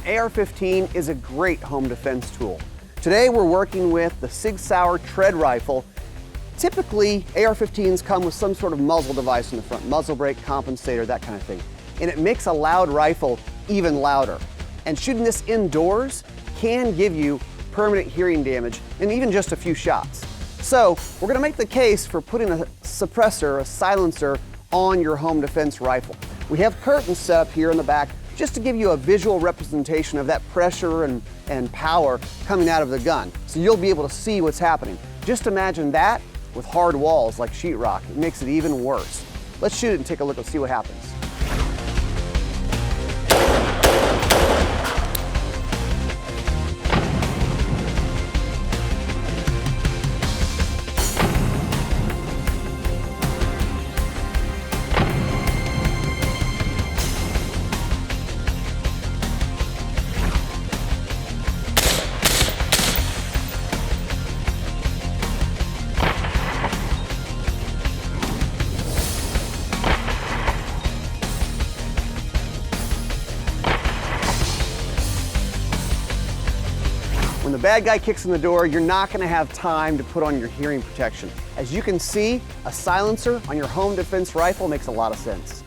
AR-15 is a great home defense tool. Today we're working with the Sig Sauer Tread Rifle. Typically, AR-15s come with some sort of muzzle device in the front, muzzle brake, compensator, that kind of thing. And it makes a loud rifle even louder. And shooting this indoors can give you permanent hearing damage in even just a few shots. So we're gonna make the case for putting a suppressor, a silencer, on your home defense rifle. We have curtains set up here in the back just to give you a visual representation of that pressure and power coming out of the gun. So you'll be able to see what's happening. Just imagine that with hard walls like sheetrock. It makes it even worse. Let's shoot it and take a look and see what happens. When the bad guy kicks in the door, you're not going to have time to put on your hearing protection. As you can see, a silencer on your home defense rifle makes a lot of sense.